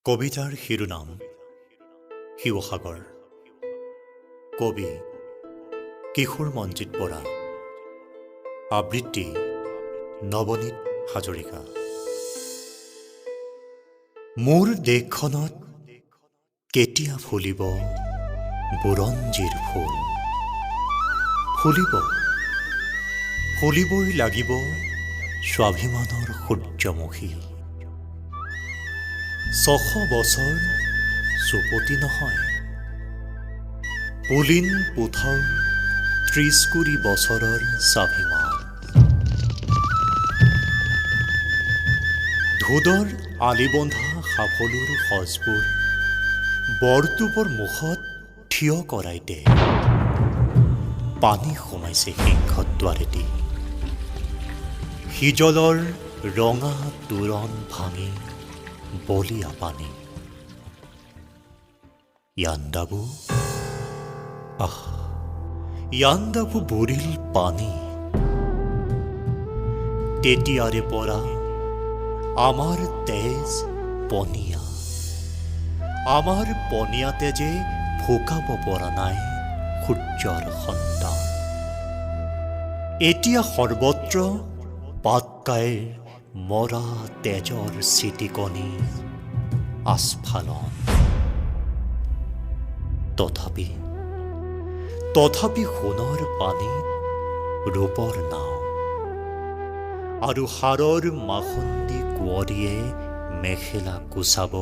কবিতাৰ শিৰোনাম শিৱসাগৰ। কবি কিশোৰ মঞ্জিত বৰা। আবৃত্তি নৱনীত হাজৰিকা। মোৰ দেশখনত কেতিয়া ফুলিব বুৰঞ্জীৰ ফুল? ফুলিবই লাগিব স্বাভিমানৰ সূৰ্যমুখী। ৬০০ বছৰ চুপতি নহয়, পুলিন পুথৰ ৩০ কোটি বছৰৰ স্বাভিমান। ধোদৰ আলিবন্ধা সাফলুৰ সজবোৰ বৰটোপৰ মুখত থিয় কৰাই দে। পানী সোমাইছে সিংহদ্বাৰেদি, সিজলৰ ৰঙা তোৰণ ভাঙি বলিয়া পানী। ইয়াণ্ডাবু বুৰিল পানী। তেতিয়াৰে পৰা আমাৰ তেজ পনীয়া, আমাৰ পনীয়া তেজে ফুকাব পৰা নাই সূৰ্যৰ সন্তান। এতিয়া সৰ্বত্ৰ পাতকাইৰ মৰা তেজৰ চিটিকনি আস্ফালন। তথাপি সোণৰ পানীত ৰূপৰ নাও, আৰু হাড়ৰ মাখন্দি কুঁৱৰীয়ে মেখেলা কোচাব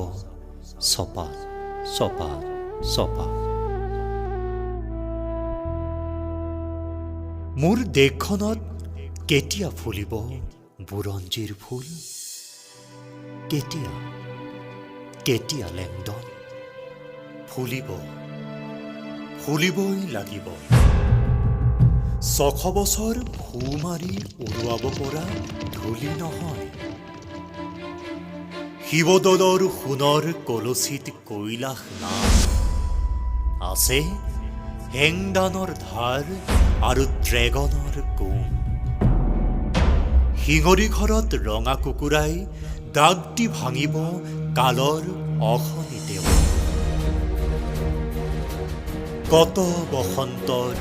চপাত চপাত চপাত। মোৰ দেশখনত কেতিয়া ফুলিব বুৰঞ্জীৰ ফুল? কেতিয়া লেংডন? ফুলিবই লাগিব। ৬০০ বছৰ ফু মাৰি উৰুৱাব পৰা ধূলি নহয়। শিৱদৌলৰ সোণৰ কলচীত কৈলাশ নাম আছে, হেংদানৰ ধাৰ আৰু ড্ৰেগনৰ গুণ। শিঙৰি ঘৰত ৰঙা কুকুৰাই দাগ দি ভাঙিব কালৰ অশনি দেৱ। কত বসন্তৰ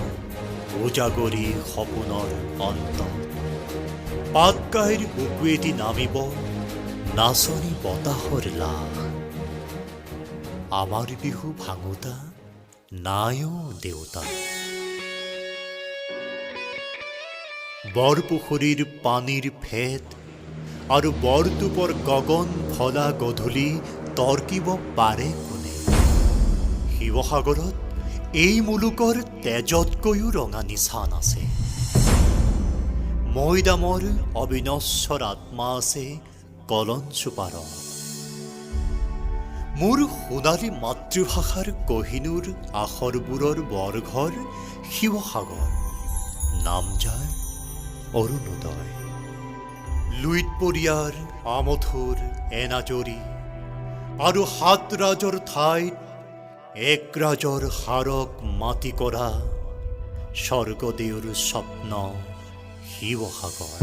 উজাগৰি সপোনৰ অন্ত, পাতকাইৰ বুকুৱেদি নামিব নাচনি বতাহৰ লাখ। আমাৰ বিহু ভাঙোতা নাইও দেউতা। বৰপুখুৰীৰ পানীৰ ফেট আৰু বৰটোপৰ গগন ফলা গধূলি তৰ্কিব পাৰে কোনে? শিৱসাগৰত এই মুলুকৰ তেজতকৈও ৰঙা নিচান আছে। মৈদামৰ অবিনশ্বৰ আত্মা আছে কলঞ্চুপাৰত। মোৰ সোণালী মাতৃভাষাৰ কহিনুৰ আখৰবোৰৰ বৰঘৰ শিৱসাগৰ। নাম যায় অৰুণোদয়। লুইতপৰীয়াৰ আমঠুৰ এনাজৰী আৰু ৭ ৰাজৰ ঠাইত ১ ৰাজৰ হাড়ক মাটি কৰা স্বৰ্গদেউৰ স্বপ্ন শিৱসাগৰ।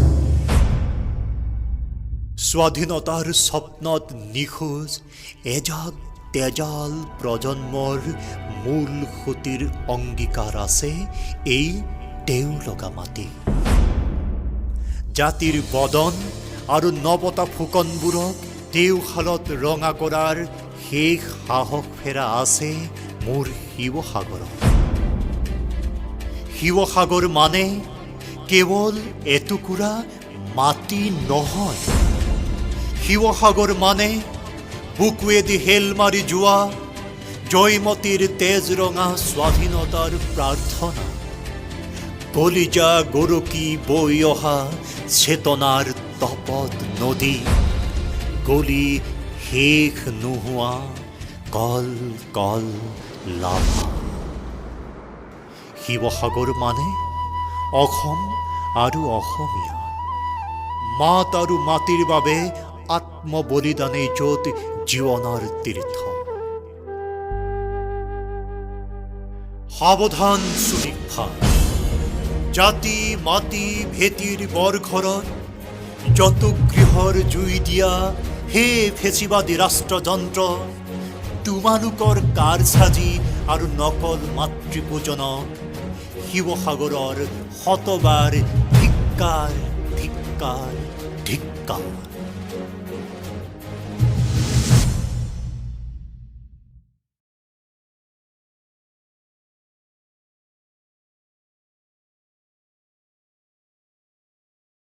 স্বাধীনতাৰ স্বপ্নত নিখোজ এজাক তেজাল প্ৰজন্মৰ মূল সুঁতিৰ অংগীকাৰ আছে এই দেওলগা মাটি। জাতিৰ বদন আৰু নৱতা ফুকনবোৰক দেওশালত ৰঙা কৰাৰ শেষ সাহস ফেৰা আছে মোৰ শিৱসাগৰত। শিৱসাগৰ মানে কেৱল এটুকুৰা মাটি নহয়। শিৱসাগৰ মানে বুকুৱেদি হেল মাৰি যোৱা জয়মতীৰ তেজ ৰঙা স্বাধীনতাৰ প্ৰাৰ্থনা। কলিজা গৰকি বৈ অহা চেতনাৰ তপত নদী, গলি শেষ নোহোৱা কল কল লাভা। শিৱসাগৰ মানে অসম আৰু অসমীয়া। মাত আৰু মাটিৰ বাবে আত্মবলিদানেই য'ত জীৱনৰ তীৰ্থ। সাৱধান সুনিৰ্ভাৰ জাতি মাটি ভেটিৰ বৰঘৰত যত গৃহৰ জুই দিয়া হে ফেচিবাদী ৰাষ্ট্ৰযন্ত্ৰ, তোমালোকৰ কাৰচাজি আৰু নকল মাতৃপূজনক শিৱসাগৰৰ শতবাৰ ধিক্কাৰ ধিক্কাৰ ধিক্কাৰ।